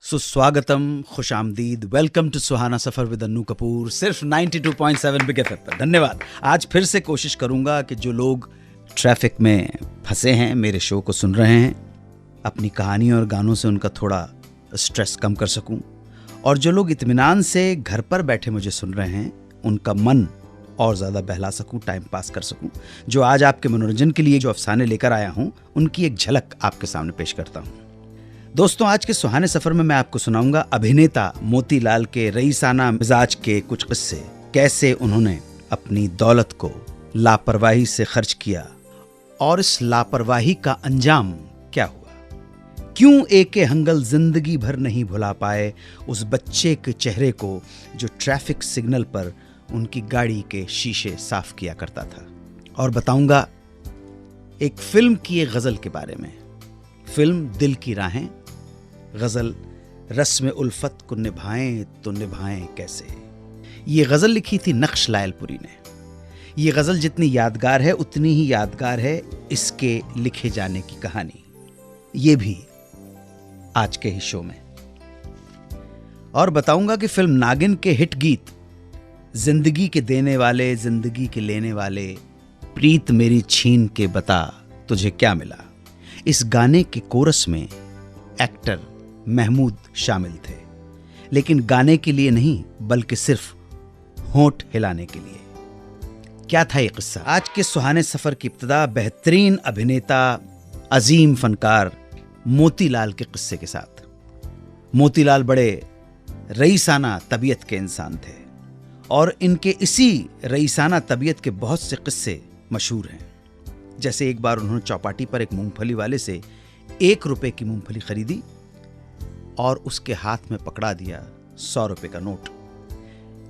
सुस्वागतम, खुश आमदीद, welcome to Suhana Safar with Annu Kapoor, सिर्फ 92.7 बिग एफएम पर। धन्यवाद। आज फिर से कोशिश करूंगा कि जो लोग ट्रैफिक में फंसे हैं, मेरे शो को सुन रहे हैं, अपनी कहानियों और गानों से उनका थोड़ा स्ट्रेस कम कर सकूं, और जो लोग इत्मीनान से घर पर बैठे मुझे सुन रहे हैं, उनका मन और ज़्यादा बहला सकूं, टाइम पास कर सकूं। जो आज आपके मनोरंजन के लिए जो अफसाने लेकर आया हूं, उनकी एक झलक आपके सामने पेश करता हूं। दोस्तों, आज के सुहाने सफर में मैं आपको सुनाऊंगा अभिनेता मोतीलाल के रईसाना मिजाज के कुछ किस्से। कैसे उन्होंने अपनी दौलत को लापरवाही से खर्च किया और इस लापरवाही का अंजाम क्या हुआ। क्यों एके हंगल जिंदगी भर नहीं भुला पाए उस बच्चे के चेहरे को जो ट्रैफिक सिग्नल पर उनकी गाड़ी के शीशे साफ किया करता था। और बताऊंगा एक फिल्म की एक गजल के बारे में। फिल्म दिल की राहें, गजल रस्म उल्फत को निभाएं तो निभाएं कैसे। ये गजल लिखी थी नक्श लायलपुरी ने। ये गजल जितनी यादगार है उतनी ही यादगार है इसके लिखे जाने की कहानी। ये भी आज के ही शो में। और बताऊंगा कि फिल्म नागिन के हिट गीत जिंदगी के देने वाले जिंदगी के लेने वाले, प्रीत मेरी छीन के बता तुझे क्या मिला, इस गाने के कोरस में एक्टर महमूद शामिल थे, लेकिन गाने के लिए नहीं बल्कि सिर्फ होंठ हिलाने के लिए। क्या था ये किस्सा। आज के सुहाने सफर की इब्तिदा बेहतरीन अभिनेता, अजीम फनकार मोतीलाल के किस्से के साथ। मोतीलाल बड़े रईसाना तबीयत के इंसान थे और इनके इसी रईसाना तबीयत के बहुत से किस्से मशहूर हैं। जैसे एक बार उन्होंने चौपाटी पर एक मूंगफली वाले से 1 रुपए की मूंगफली खरीदी और उसके हाथ में पकड़ा दिया 100 रुपए का नोट।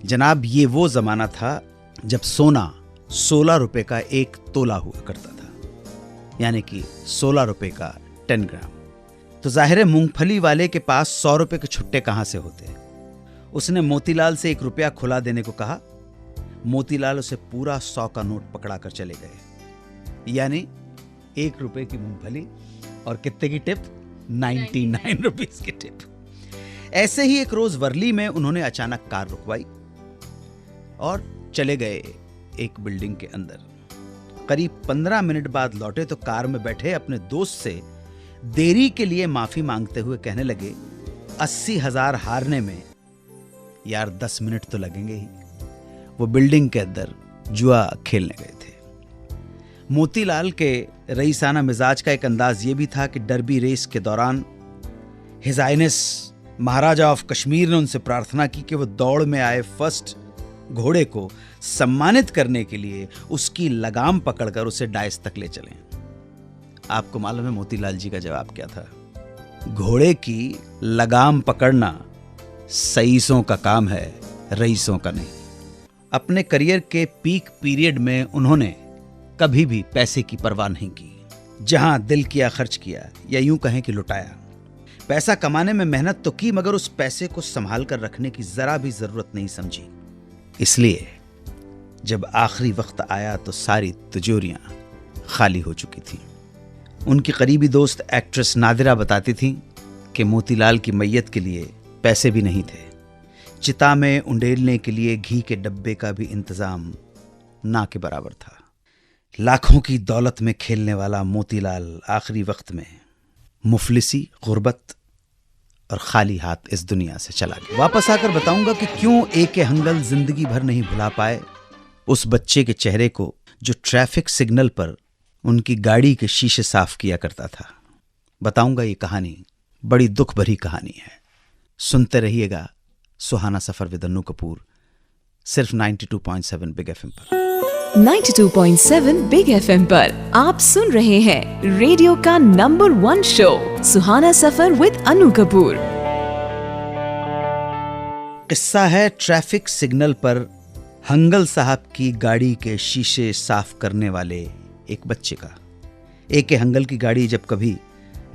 जनाब, ये वो जमाना था जब सोना 16 रुपए का 1 तोला हुआ करता था, यानी कि 16 रुपए का 10 ग्राम। तो जाहिर है मूंगफली वाले के पास 100 रुपए के छुट्टे कहां से होते। उसने मोतीलाल से 1 रुपया खुला देने को कहा। मोतीलाल उसे पूरा 100 का नोट पकड़ा कर चले गए, यानी 1 रुपए की मूंगफली और कितने की टिप, 99 रुपीस की टिप। ऐसे ही एक रोज वर्ली में उन्होंने अचानक कार रुकवाई और चले गए एक बिल्डिंग के अंदर। करीब 15 मिनट बाद लौटे तो कार में बैठे अपने दोस्त से देरी के लिए माफी मांगते हुए कहने लगे, 80,000 हारने में यार 10 मिनट तो लगेंगे ही। वो बिल्डिंग के अंदर जुआ खेलने गए थे। मोतीलाल के रईसाना मिजाज का एक अंदाज ये भी था कि डर्बी रेस के दौरान his highness maharaja of Kashmir ने उनसे प्रार्थना की कि वो दौड़ में आए फर्स्ट घोड़े को सम्मानित करने के लिए उसकी लगाम पकड़कर उसे डाइस तक ले चलें। आपको मालूम है मोतीलाल जी का जवाब क्या था? घोड़े की लगाम पकड़ना सईसों का काम है, रईसों का नहीं। अपने करियर के पीक पीरियड में उन्होंने कभी भी पैसे की परवाह नहीं की। जहां दिल किया खर्च किया, या यूं कहें कि लुटाया। पैसा कमाने में मेहनत तो की, मगर उस पैसे को संभाल कर रखने की जरा भी जरूरत नहीं समझी। इसलिए जब आखिरी वक्त आया तो सारी तिजोरियां खाली हो चुकी थी। उनकी करीबी दोस्त एक्ट्रेस नादिरा बताती थी कि मोतीलाल की मैयत के लिए पैसे भी नहीं थे। चिता में उंडेलने के लिए घी के डब्बे का भी इंतजाम ना के बराबर था। लाखों की दौलत में खेलने वाला मोतीलाल आखिरी वक्त में मुफलिसी, गुर्बत और खाली हाथ इस दुनिया से चला गया। वापस आकर बताऊंगा कि क्यों एके हंगल जिंदगी भर नहीं भुला पाए उस बच्चे के चेहरे को जो ट्रैफिक सिग्नल पर उनकी गाड़ी के शीशे साफ किया करता था। बताऊंगा ये कहानी, बड़ी दुख भरी कहानी है। सुनते रहिएगा सुहाना सफर विद अन्नू कपूर, सिर्फ 92.7 बिग एफएम पर। 92.7 बिग एफएम पर आप सुन रहे हैं रेडियो का number 1 show Suhana suffer with Annu Kapoor. किस्सा है ट्रैफिक सिग्नल पर हंगल साहब की गाड़ी के शीशे साफ करने वाले एक बच्चे का। एके हंगल की गाड़ी जब कभी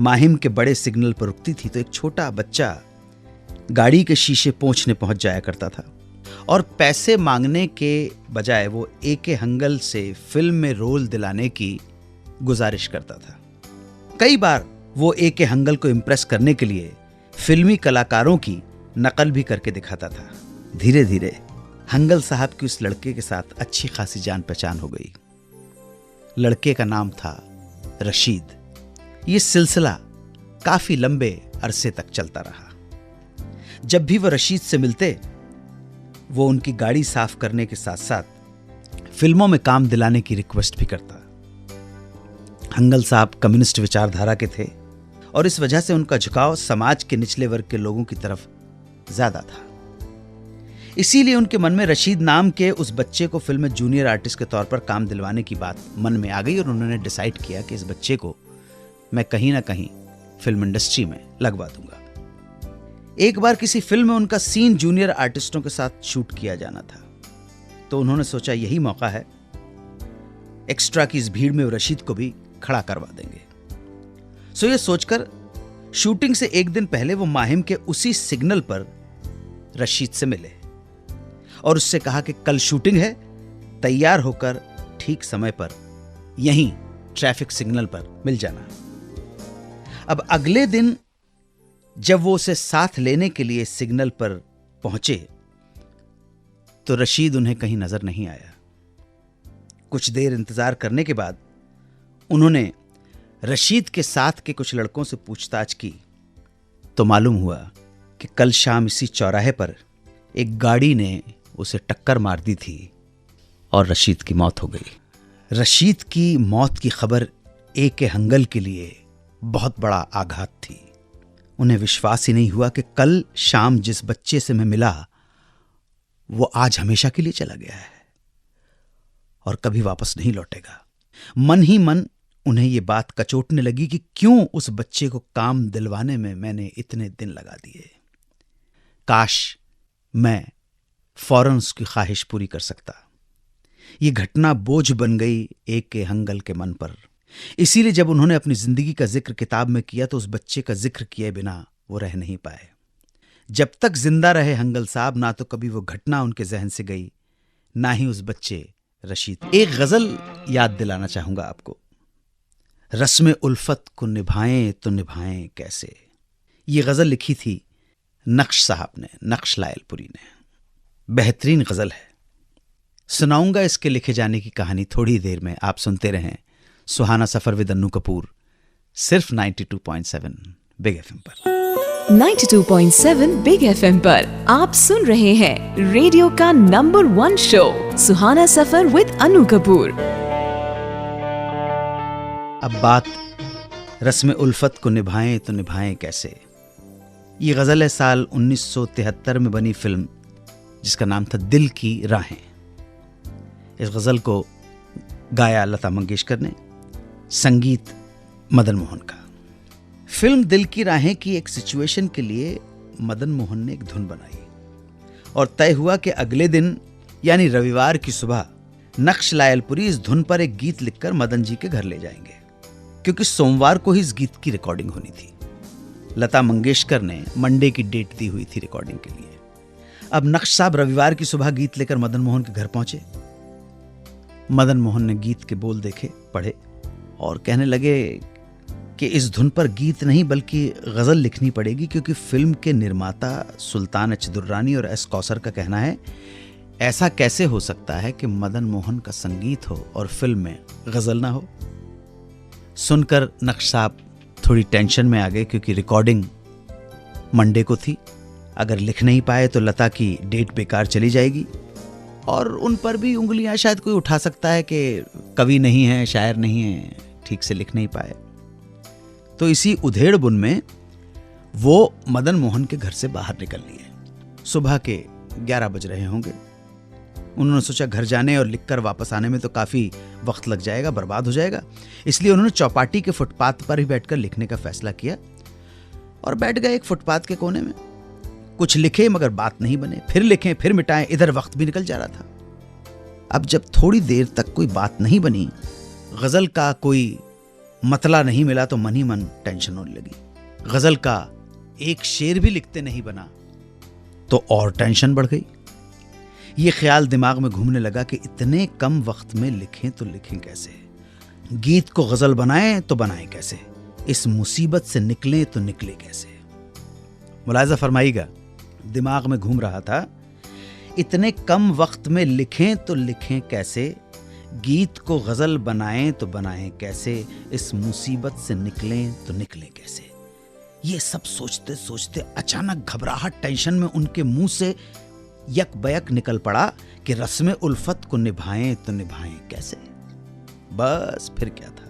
माहिम के बड़े सिग्नल पर रुकती थी तो एक छोटा बच्चा गाड़ी के शीशे पोंछने पहुंच जाया करता था और पैसे मांगने के बजाय वो एके हंगल से फिल्म में रोल दिलाने की गुजारिश करता था। कई बार वो एके हंगल को इम्प्रेस करने के लिए फिल्मी कलाकारों की नकल भी करके दिखाता था। धीरे धीरे हंगल साहब की उस लड़के के साथ अच्छी खासी जान पहचान हो गई। लड़के का नाम था रशीद। ये सिलसिला काफी लंबे अरसे तक चलता रहा। जब भी वह रशीद से मिलते, वो उनकी गाड़ी साफ करने के साथ साथ फिल्मों में काम दिलाने की रिक्वेस्ट भी करता। हंगल साहब कम्युनिस्ट विचारधारा के थे और इस वजह से उनका झुकाव समाज के निचले वर्ग के लोगों की तरफ ज्यादा था। इसीलिए उनके मन में रशीद नाम के उस बच्चे को फिल्म में जूनियर आर्टिस्ट के तौर पर काम दिलवाने की बात मन में आ गई और उन्होंने डिसाइड किया कि इस बच्चे को मैं कहीं ना कहीं फिल्म इंडस्ट्री में लगवा दूंगा। एक बार किसी फिल्म में उनका सीन जूनियर आर्टिस्टों के साथ शूट किया जाना था, तो उन्होंने सोचा यही मौका है, एक्स्ट्रा की इस भीड़ में रशीद को भी खड़ा करवा देंगे। सो ये सोचकर शूटिंग से एक दिन पहले वो माहिम के उसी सिग्नल पर रशीद से मिले और उससे कहा कि कल शूटिंग है, तैयार होकर ठीक समय पर यहीं ट्रैफिक सिग्नल पर मिल जाना। अब अगले दिन जब वो उसे साथ लेने के लिए सिग्नल पर पहुंचे तो रशीद उन्हें कहीं नजर नहीं आया। कुछ देर इंतजार करने के बाद उन्होंने रशीद के साथ के कुछ लड़कों से पूछताछ की तो मालूम हुआ कि कल शाम इसी चौराहे पर एक गाड़ी ने उसे टक्कर मार दी थी और रशीद की मौत हो गई। रशीद की मौत की खबर ए.के. हंगल के लिए बहुत बड़ा आघात थी। उन्हें विश्वास ही नहीं हुआ कि कल शाम जिस बच्चे से मैं मिला वो आज हमेशा के लिए चला गया है और कभी वापस नहीं लौटेगा। मन ही मन उन्हें ये बात कचोटने लगी कि क्यों उस बच्चे को काम दिलवाने में मैंने इतने दिन लगा दिए। काश मैं फौरन उसकी ख्वाहिश पूरी कर सकता। ये घटना बोझ बन गई ए.के. हंगल के मन पर। इसीलिए जब उन्होंने अपनी जिंदगी का जिक्र किताब में किया तो उस बच्चे का जिक्र किए बिना वो रह नहीं पाए। जब तक जिंदा रहे हंगल साहब, ना तो कभी वो घटना उनके जहन से गई, ना ही उस बच्चे रशीद। एक गजल याद दिलाना चाहूंगा आपको। रस्म उल्फत को निभाएं तो निभाएं कैसे। ये गजल लिखी थी नक्श साहब ने, नक्श लायलपुरी ने। बेहतरीन गजल है, सुनाऊंगा इसके लिखे जाने की कहानी थोड़ी देर में। आप सुनते रहें सुहाना सफर विद अन्नू कपूर, सिर्फ 92.7 बिग एफएम पर। 92.7 बिग एफएम पर आप सुन रहे हैं रेडियो का number 1 show Suhana suffer with Annu Kapoor. अब बात रस्म उल्फत को निभाएं तो निभाएं कैसे। ये गजल है साल 1973 में बनी फिल्म जिसका नाम था दिल की राहें। इस गजल को गाया लता मंगेशकर ने, संगीत मदन मोहन का। फिल्म दिल की राहें की एक सिचुएशन के लिए मदन मोहन ने एक धुन बनाई और तय हुआ कि अगले दिन यानी रविवार की सुबह नक्श लायलपुरी इस धुन पर एक गीत लिखकर मदन जी के घर ले जाएंगे, क्योंकि सोमवार को ही इस गीत की रिकॉर्डिंग होनी थी। लता मंगेशकर ने मंडे की डेट दी हुई थी रिकॉर्डिंग के लिए। अब नक्श साहब रविवार की सुबह गीत लेकर मदन मोहन के घर पहुंचे। मदन मोहन ने गीत के बोल देखे, पढ़े और कहने लगे कि इस धुन पर गीत नहीं बल्कि गजल लिखनी पड़ेगी, क्योंकि फिल्म के निर्माता सुल्तान एच दुर्रानी और एस कौसर का कहना है ऐसा कैसे हो सकता है कि मदन मोहन का संगीत हो और फिल्म में गजल ना हो। सुनकर नक्श साहब थोड़ी टेंशन में आ गए, क्योंकि रिकॉर्डिंग मंडे को थी। अगर लिख नहीं पाए तो लता की डेट बेकार चली जाएगी और उन पर भी उंगलियां शायद कोई उठा सकता है कि कवि नहीं है, शायर नहीं है, ठीक से लिख नहीं पाए। तो इसी उधेड़ बुन में वो मदन मोहन के घर से बाहर निकल लिए। सुबह के 11 बज रहे होंगे। उन्होंने सोचा घर जाने और लिखकर वापस आने में तो काफ़ी वक्त लग जाएगा, बर्बाद हो जाएगा। इसलिए उन्होंने चौपाटी के फुटपाथ पर ही बैठकर लिखने का फैसला किया और बैठ गए एक फुटपाथ के कोने में। कुछ लिखे मगर बात नहीं बने, फिर लिखें फिर मिटाएं, इधर वक्त भी निकल जा रहा था। अब जब थोड़ी देर तक कोई बात नहीं बनी, गज़ल का कोई मतला नहीं मिला, तो मन ही मन टेंशन होने लगी। गज़ल का एक शेर भी लिखते नहीं बना तो और टेंशन बढ़ गई। ये ख्याल दिमाग में घूमने लगा कि इतने कम वक्त में लिखें तो लिखें कैसे, गीत को गज़ल बनाएं तो बनाएं कैसे, इस मुसीबत से निकलें तो निकले कैसे। मुलाहिजा फरमाइएगा, दिमाग में घूम रहा था, इतने कम वक्त में लिखें तो लिखें कैसे, गीत को गजल बनाएं तो बनाएं कैसे, इस मुसीबत से निकलें तो निकलें कैसे। ये सब सोचते सोचते अचानक घबराहट टेंशन में उनके मुंह से यक बयक निकल पड़ा कि रस्म उल्फत को निभाएं तो निभाएं कैसे। बस फिर क्या था,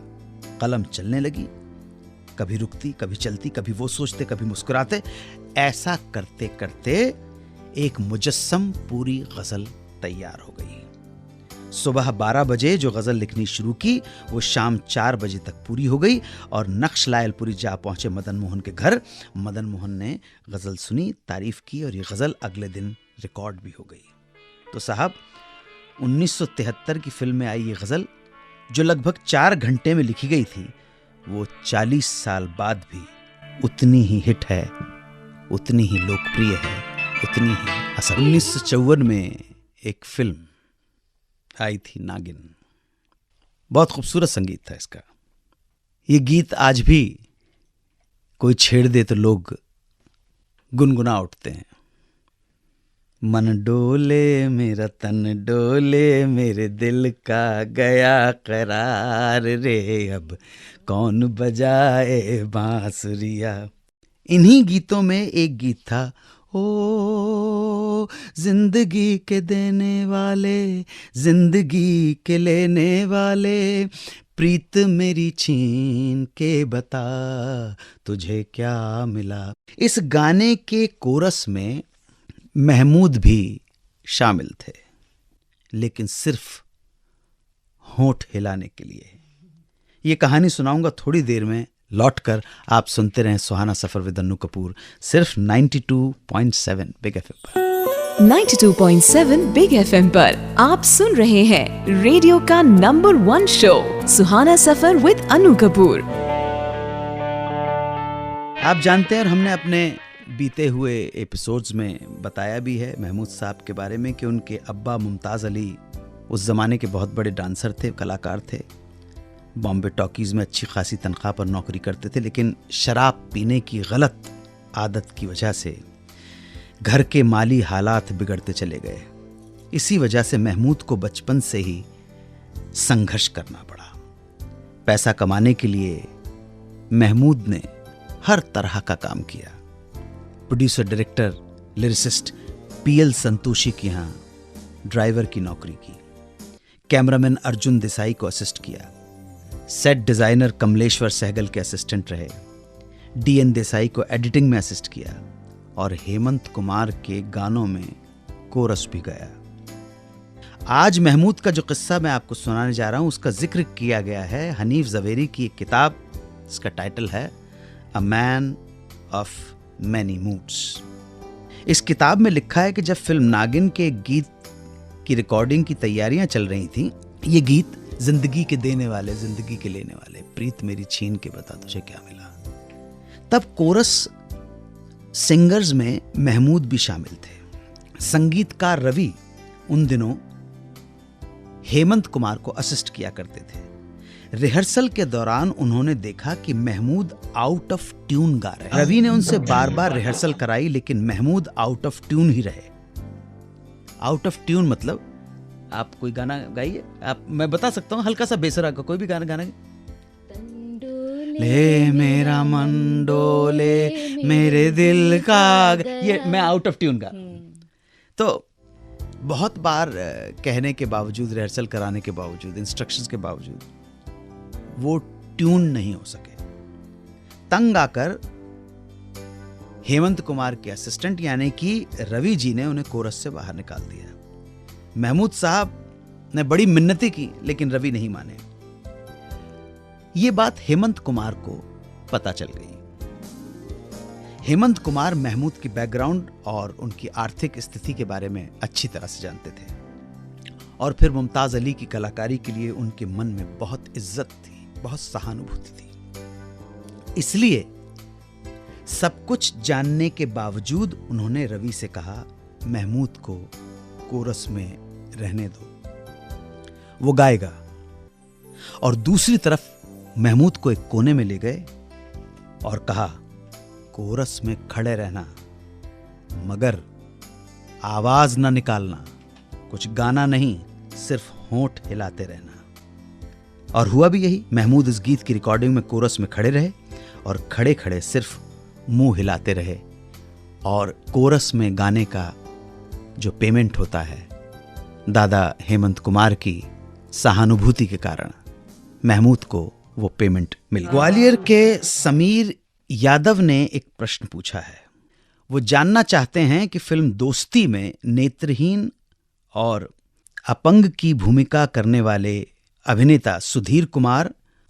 कलम चलने लगी, कभी रुकती कभी चलती, कभी वो सोचते कभी मुस्कुराते। ऐसा करते करते एक मुजस्सम पूरी गजल तैयार हो गई। सुबह 12 बजे जो गजल लिखनी शुरू की वो शाम 4 बजे तक पूरी हो गई और नक्श लायलपुरी जा पहुंचे मदन मोहन के घर। मदन मोहन ने गजल सुनी, तारीफ की और ये गजल अगले दिन रिकॉर्ड भी हो गई। तो साहब 1973 की फिल्म में आई ये गजल जो लगभग 4 घंटे में लिखी गई थी, वो 40 साल बाद भी उतनी ही हिट है, उतनी ही लोकप्रिय है, उतनी ही असर। 1954 में एक फिल्म आई थी नागिन, बहुत खूबसूरत संगीत था इसका। ये गीत आज भी कोई छेड़ दे तो लोग गुनगुना उठते हैं। मन डोले मेरा तन डोले, मेरे दिल का गया करार रे, अब कौन बजाए बांसुरिया। इन्हीं गीतों में एक गीत था, ओ जिंदगी के देने वाले, जिंदगी के लेने वाले, प्रीत मेरी छीन के बता तुझे क्या मिला। इस गाने के कोरस में महमूद भी शामिल थे, लेकिन सिर्फ होंठ हिलाने के लिए। ये कहानी सुनाऊंगा थोड़ी देर में, लौटकर आप सुनते रहें सुहाना सफर विद अन्नू कपूर, सिर्फ 92.7 बिग एफएम पर। 92.7 बिग एफएम पर आप सुन रहे हैं रेडियो का number 1 show Suhana suffer with Annu Kapoor. आप जानते हैं और हमने अपने बीते हुए एपिसोड्स में बताया भी है महमूद साहब के बारे में कि उनके अब्बा मुमताज़ अली उस ज़माने के बहुत बड़े डांसर थे, कलाकार थे। बॉम्बे टॉकीज़ में अच्छी खासी तनख्वाह पर नौकरी करते थे, लेकिन शराब पीने की गलत आदत की वजह से घर के माली हालात बिगड़ते चले गए। इसी वजह से महमूद को बचपन से ही संघर्ष करना पड़ा। पैसा कमाने के लिए महमूद ने हर तरह का काम किया। Producer, director, lyricist PL Santoshi के यहाँ ड्राइवर की नौकरी की, कैमरामैन अर्जुन देसाई को असिस्ट किया, सेट डिजाइनर कमलेश्वर सहगल के असिस्टेंट रहे, डीएन देसाई को एडिटिंग में असिस्ट किया और हेमंत कुमार के गानों में कोरस भी गाया। आज महमूद का जो किस्सा मैं आपको सुनाने जा रहा हूं उसका जिक्र किया गया है हनीफ ज़वेरी की एक किताब, इसका टाइटल है a man of many moods. इस किताब में लिखा है कि जब फिल्म नागिन के गीत की रिकॉर्डिंग की तैयारियां चल रही थीं, ये गीत जिंदगी के देने वाले, जिंदगी के लेने वाले, प्रीत मेरी छीन के बता तुझे क्या मिला, तब कोरस सिंगर्स में महमूद भी शामिल थे। संगीतकार रवि उन दिनों हेमंत कुमार को असिस्ट किया करते थे। रिहर्सल के दौरान उन्होंने देखा कि महमूद आउट ऑफ ट्यून गा रहे हैं। रवि ने उनसे बार बार रिहर्सल कराई, लेकिन महमूद आउट ऑफ ट्यून ही रहे। आउट ऑफ ट्यून मतलब आप कोई गाना गाइए, आप, मैं बता सकता हूँ हल्का सा बेसरा का कोई भी गाना ले मेरा मन डोले मेरे दिल का, ये मैं आउट ऑफ ट्यून गा। तो बहुत बार कहने के बावजूद, रिहर्सल कराने के बावजूद, इंस्ट्रक्शंस के बावजूद वो ट्यून नहीं हो सके। तंग आकर हेमंत कुमार के असिस्टेंट यानी कि रवि जी ने उन्हें कोरस से बाहर निकाल दिया। महमूद साहब ने बड़ी मिन्नतें की, लेकिन रवि नहीं माने। ये बात हेमंत कुमार को पता चल गई। हेमंत कुमार महमूद की बैकग्राउंड और उनकी आर्थिक स्थिति के बारे में अच्छी तरह से जानते थे और फिर मुमताज अली की कलाकारी के लिए उनके मन में बहुत इज्जत थी, बहुत सहानुभूति थी। इसलिए सब कुछ जानने के बावजूद उन्होंने रवि से कहा, महमूद को कोरस में रहने दो, वो गाएगा। और दूसरी तरफ महमूद को एक कोने में ले गए और कहा, कोरस में खड़े रहना मगर आवाज न निकालना, कुछ गाना नहीं, सिर्फ होंठ हिलाते रहना। और हुआ भी यही। महमूद इस गीत की रिकॉर्डिंग में कोरस में खड़े रहे और खड़े खड़े सिर्फ मुंह हिलाते रहे। और कोरस में गाने का जो पेमेंट होता है, दादा हेमंत कुमार की सहानुभूति के कारण महमूद को वो पेमेंट मिल गई। ग्वालियर के समीर यादव ने एक प्रश्न पूछा है। वो जानना चाहते हैं कि फिल्म दोस्ती में नेत्रहीन और अपंग की भूमिका करने वाले अभिनेता सुधीर कुमार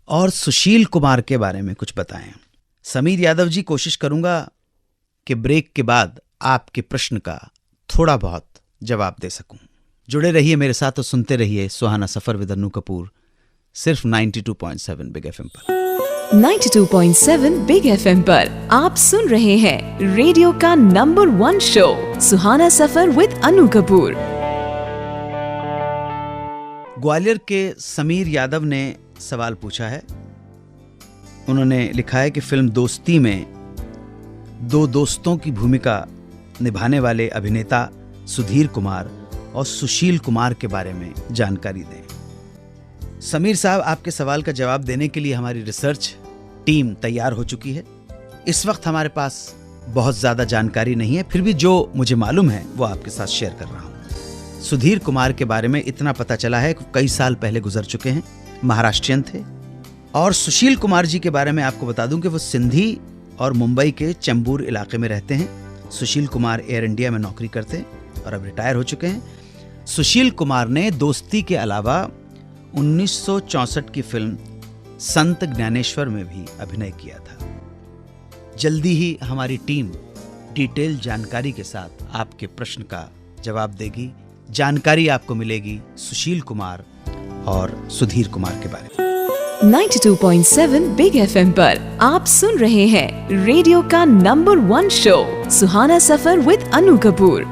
और सुशील कुमार के बारे में कुछ बताएं। समीर यादव जी, कोशिश करूंगा कि ब्रेक के बाद आपके प्रश्न का थोड़ा बहुत जवाब दे सकूं। जुड़े रहिए मेरे साथ और सुनते रहिए सुहाना सफर विद अन्नू कपूर, सिर्फ 92.7 बिग एफएम पर। 92.7 बिग एफएम पर आप सुन रहे हैं रेडियो का number 1 show Suhana suffer with Annu Kapoor. Gwalior के समीर यादव ने सवाल पूछा है। उन्होंने लिखा है कि फिल्म दोस्ती में दो दोस्तों की भूमिका निभाने वाले अभिनेता सुधीर कुमार और सुशील कुमार के बारे में जानकारी दें। समीर साहब, आपके सवाल का जवाब देने के लिए हमारी रिसर्च टीम तैयार हो चुकी है। इस वक्त हमारे पास बहुत ज़्यादा जानकारी नहीं है, फिर भी जो मुझे मालूम है वो आपके साथ शेयर कर रहा हूँ। सुधीर कुमार के बारे में इतना पता चला है कि कई साल पहले गुजर चुके हैं, महाराष्ट्रियन थे। और सुशील कुमार जी के बारे में आपको बता दूं कि वो सिंधी और मुंबई के चेंबूर इलाके में रहते हैं। सुशील कुमार एयर इंडिया में नौकरी करते हैं और अब रिटायर हो चुके हैं। सुशील कुमार ने दोस्ती के अलावा 1964 की फिल्म संत ज्ञानेश्वर में भी अभिनय किया था। जल्दी ही हमारी टीम डिटेल जानकारी के साथ आपके प्रश्न का जवाब देगी। जानकारी आपको मिलेगी सुशील कुमार और सुधीर कुमार के बारे में। 92.7 बिग एफएम पर आप सुन रहे हैं रेडियो का number 1 show Suhana suffer with Annu Kapoor.